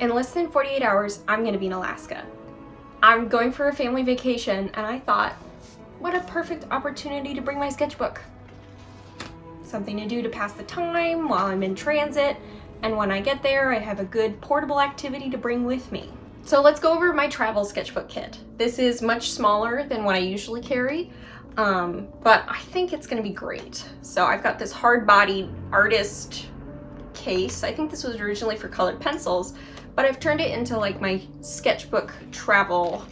In less than 48 hours, I'm gonna be in Alaska. I'm going for a family vacation, and I thought, what a perfect opportunity to bring my sketchbook. Something to do to pass the time while I'm in transit, and when I get there, I have a good portable activity to bring with me. So let's go over my travel sketchbook kit. This is much smaller than what I usually carry, but I think it's gonna be great. So I've got this hard-bodied artist case. I think this was originally for colored pencils, but I've turned it into like my sketchbook travel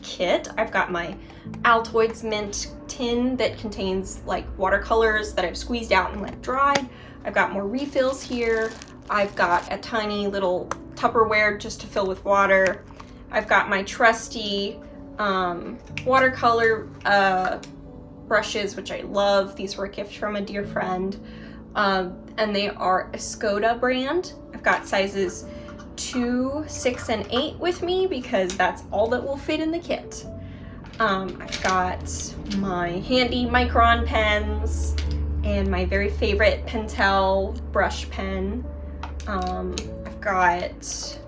kit. I've got my Altoids mint tin that contains like watercolors that I've squeezed out and let dry. I've got more refills here. I've got a tiny little Tupperware just to fill with water. I've got my trusty watercolor brushes, which I love. These were a gift from a dear friend. And they are Escoda brand. I've got sizes 2, 6, and 8 with me because that's all that will fit in the kit. I've got my handy Micron pens and my very favorite Pentel brush pen. I've got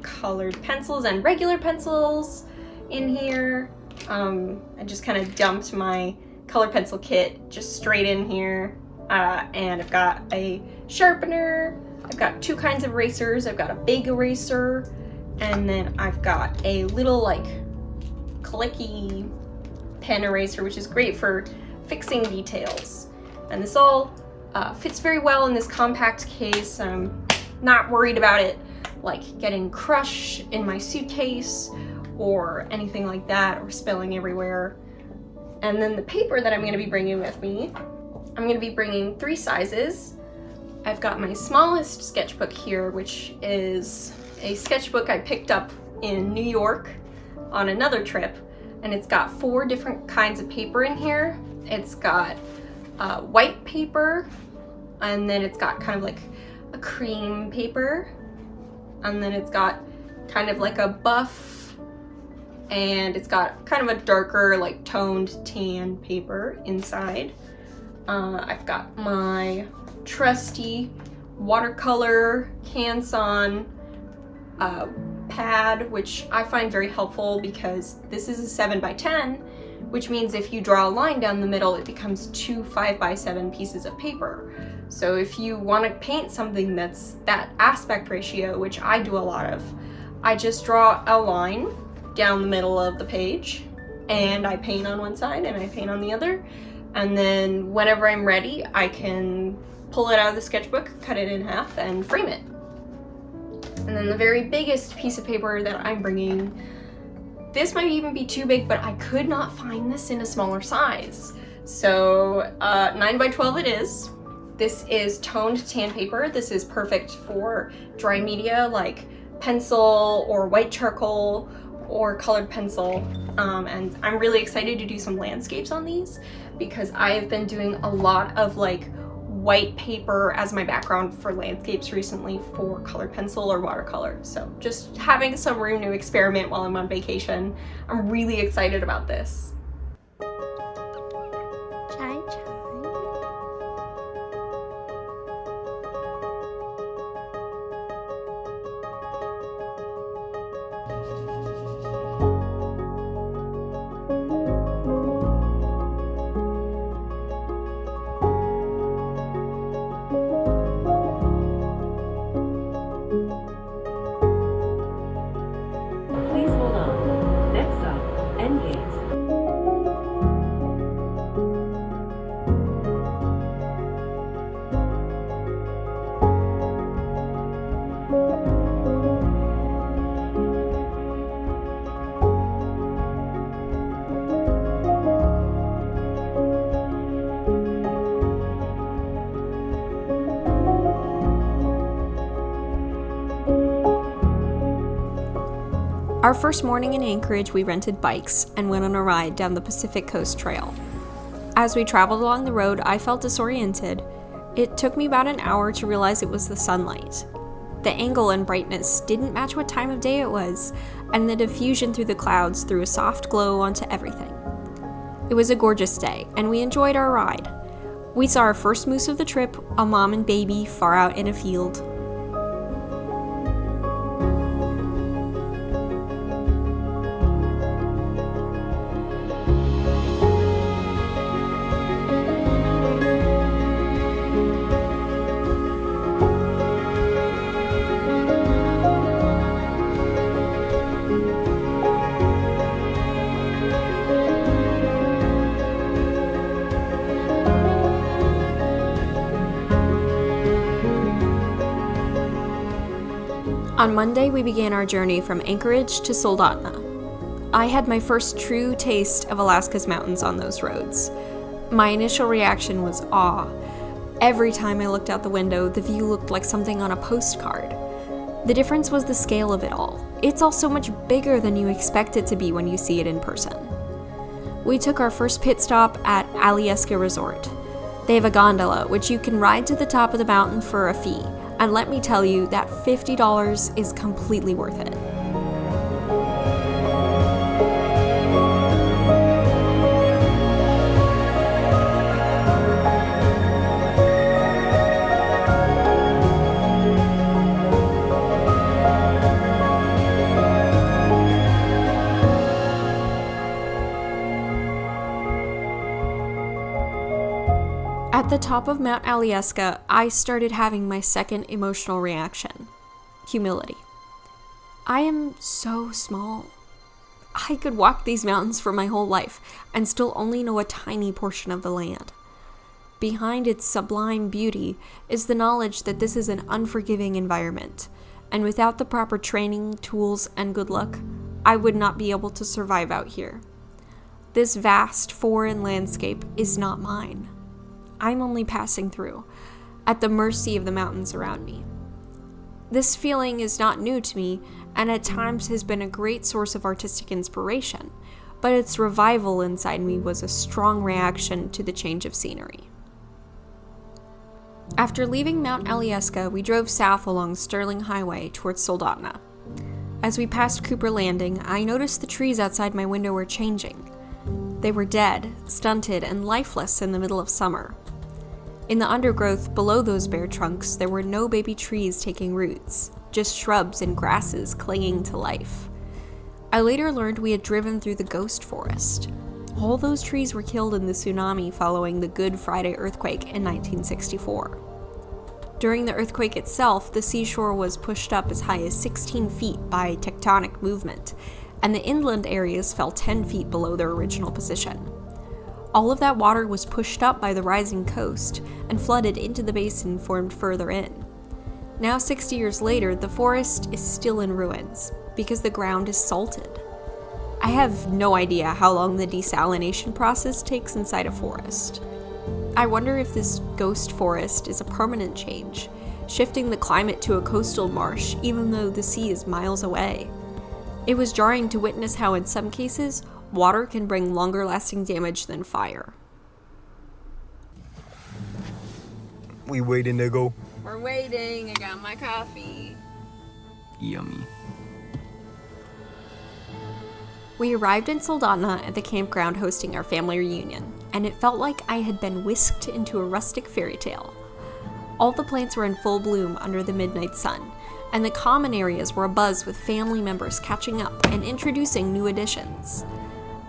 colored pencils and regular pencils in here. I just kind of dumped my color pencil kit just straight in here. And I've got a sharpener. I've got 2 kinds of erasers. I've got a big eraser, and then I've got a little like clicky pen eraser, which is great for fixing details. And this all fits very well in this compact case. I'm not worried about it like getting crushed in my suitcase or anything like that, or spilling everywhere. And then the paper that I'm going to be bringing with me, I'm going to be bringing 3 sizes. I've got my smallest sketchbook here, which is a sketchbook I picked up in New York on another trip, and it's got 4 different kinds of paper in here. It's got white paper, and then it's got kind of like a cream paper, and then it's got kind of like a buff, and it's got kind of a darker like toned tan paper inside. I've got my trusty watercolor Canson pad, which I find very helpful because this is a 7 by 10, which means if you draw a line down the middle, it becomes 2 5 by 7 pieces of paper. So if you want to paint something that's that aspect ratio, which I do a lot of, I just draw a line down the middle of the page, and I paint on one side and I paint on the other. And then whenever I'm ready, I can pull it out of the sketchbook, cut it in half, and frame it. And then the very biggest piece of paper that I'm bringing, this might even be too big, but I could not find this in a smaller size. So 9 by 12 it is. This is toned tan paper. This is perfect for dry media like pencil or white charcoal or colored pencil. And I'm really excited to do some landscapes on these because I have been doing a lot of like white paper as my background for landscapes recently for colored pencil or watercolor. So just having some room to experiment while I'm on vacation. I'm really excited about this. Our first morning in Anchorage, we rented bikes and went on a ride down the Pacific Coast Trail. As we traveled along the road, I felt disoriented. It took me about an hour to realize it was the sunlight. The angle and brightness didn't match what time of day it was, and the diffusion through the clouds threw a soft glow onto everything. It was a gorgeous day, and we enjoyed our ride. We saw our first moose of the trip, a mom and baby, far out in a field. On Monday, we began our journey from Anchorage to Soldotna. I had my first true taste of Alaska's mountains on those roads. My initial reaction was awe. Every time I looked out the window, the view looked like something on a postcard. The difference was the scale of it all. It's all so much bigger than you expect it to be when you see it in person. We took our first pit stop at Alyeska Resort. They have a gondola, which you can ride to the top of the mountain for a fee, and let me tell you that $50 is completely worth it. At the top of Mount Alyeska, I started having my second emotional reaction: humility. I am so small. I could walk these mountains for my whole life and still only know a tiny portion of the land. Behind its sublime beauty is the knowledge that this is an unforgiving environment, and without the proper training, tools, and good luck, I would not be able to survive out here. This vast foreign landscape is not mine. I'm only passing through, at the mercy of the mountains around me. This feeling is not new to me, and at times has been a great source of artistic inspiration, but its revival inside me was a strong reaction to the change of scenery. After leaving Mount Alyeska, we drove south along Sterling Highway towards Soldotna. As we passed Cooper Landing, I noticed the trees outside my window were changing. They were dead, stunted, and lifeless in the middle of summer. In the undergrowth below those bare trunks, there were no baby trees taking roots, just shrubs and grasses clinging to life. I later learned we had driven through the ghost forest. All those trees were killed in the tsunami following the Good Friday earthquake in 1964. During the earthquake itself, the seashore was pushed up as high as 16 feet by tectonic movement, and the inland areas fell 10 feet below their original position. All of that water was pushed up by the rising coast and flooded into the basin formed further in. Now 60 years later, the forest is still in ruins because the ground is salted. I have no idea how long the desalination process takes inside a forest. I wonder if this ghost forest is a permanent change, shifting the climate to a coastal marsh even though the sea is miles away. It was jarring to witness how in some cases, water can bring longer-lasting damage than fire. We waiting to go? We're waiting. I got my coffee. Yummy. We arrived in Soldotna at the campground hosting our family reunion, and it felt like I had been whisked into a rustic fairy tale. All the plants were in full bloom under the midnight sun, and the common areas were abuzz with family members catching up and introducing new additions.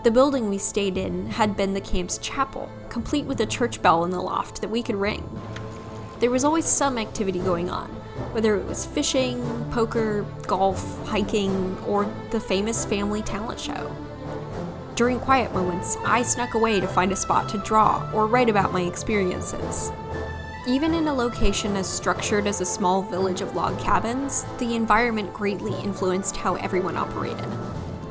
The building we stayed in had been the camp's chapel, complete with a church bell in the loft that we could ring. There was always some activity going on, whether it was fishing, poker, golf, hiking, or the famous family talent show. During quiet moments, I snuck away to find a spot to draw or write about my experiences. Even in a location as structured as a small village of log cabins, the environment greatly influenced how everyone operated.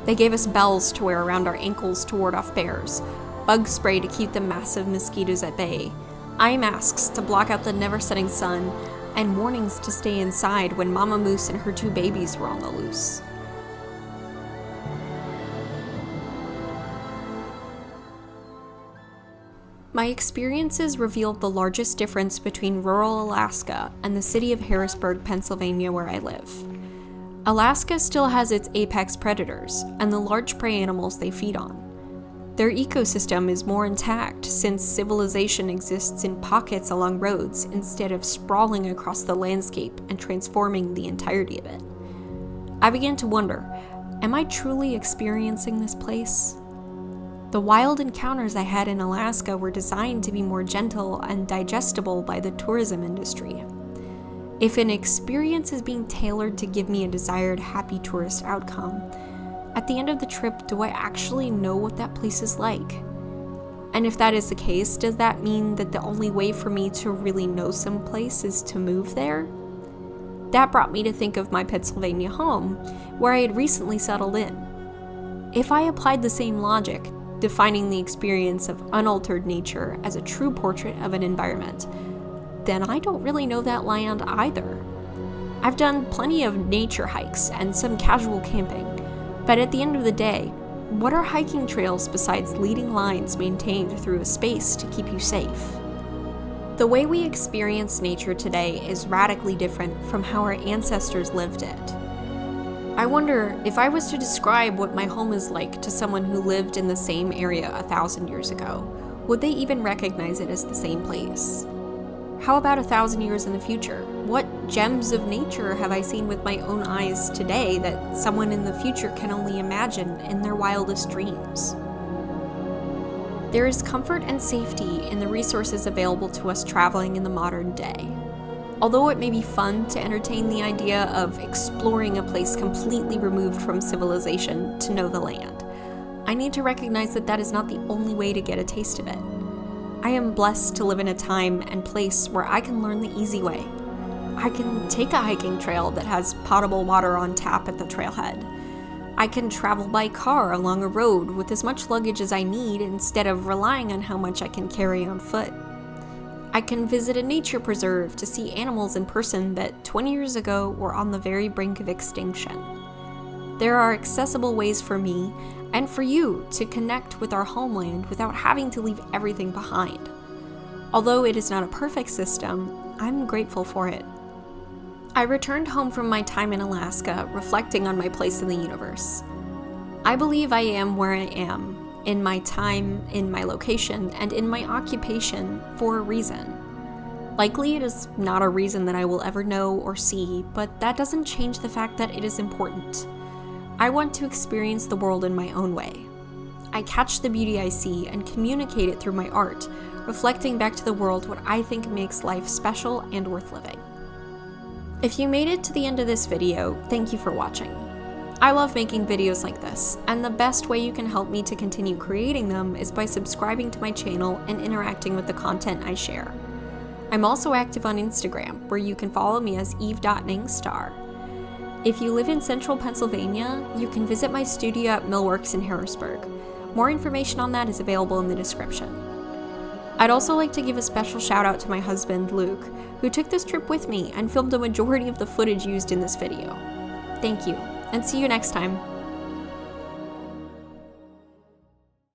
They gave us bells to wear around our ankles to ward off bears, bug spray to keep the massive mosquitoes at bay, eye masks to block out the never-setting sun, and warnings to stay inside when Mama Moose and her 2 babies were on the loose. My experiences revealed the largest difference between rural Alaska and the city of Harrisburg, Pennsylvania, where I live. Alaska still has its apex predators and the large prey animals they feed on. Their ecosystem is more intact since civilization exists in pockets along roads instead of sprawling across the landscape and transforming the entirety of it. I began to wonder, am I truly experiencing this place? The wild encounters I had in Alaska were designed to be more gentle and digestible by the tourism industry. If an experience is being tailored to give me a desired happy tourist outcome, at the end of the trip, do I actually know what that place is like? And if that is the case, does that mean that the only way for me to really know some place is to move there? That brought me to think of my Pennsylvania home, where I had recently settled in. If I applied the same logic, defining the experience of unaltered nature as a true portrait of an environment, then I don't really know that land either. I've done plenty of nature hikes and some casual camping, but at the end of the day, what are hiking trails besides leading lines maintained through a space to keep you safe? The way we experience nature today is radically different from how our ancestors lived it. I wonder if I was to describe what my home is like to someone who lived in the same area 1,000 years ago, would they even recognize it as the same place? How about 1,000 years in the future? What gems of nature have I seen with my own eyes today that someone in the future can only imagine in their wildest dreams? There is comfort and safety in the resources available to us traveling in the modern day. Although it may be fun to entertain the idea of exploring a place completely removed from civilization to know the land, I need to recognize that that is not the only way to get a taste of it. I am blessed to live in a time and place where I can learn the easy way. I can take a hiking trail that has potable water on tap at the trailhead. I can travel by car along a road with as much luggage as I need instead of relying on how much I can carry on foot. I can visit a nature preserve to see animals in person that 20 years ago were on the very brink of extinction. There are accessible ways for me and for you to connect with our homeland without having to leave everything behind. Although it is not a perfect system, I'm grateful for it. I returned home from my time in Alaska, reflecting on my place in the universe. I believe I am where I am, in my time, in my location, and in my occupation for a reason. Likely it is not a reason that I will ever know or see, but that doesn't change the fact that it is important. I want to experience the world in my own way. I catch the beauty I see and communicate it through my art, reflecting back to the world what I think makes life special and worth living. If you made it to the end of this video, thank you for watching. I love making videos like this, and the best way you can help me to continue creating them is by subscribing to my channel and interacting with the content I share. I'm also active on Instagram, where you can follow me as eve.ningstar. If you live in central Pennsylvania, you can visit my studio at Millworks in Harrisburg. More information on that is available in the description. I'd also like to give a special shout out to my husband, Luke, who took this trip with me and filmed a majority of the footage used in this video. Thank you, and see you next time.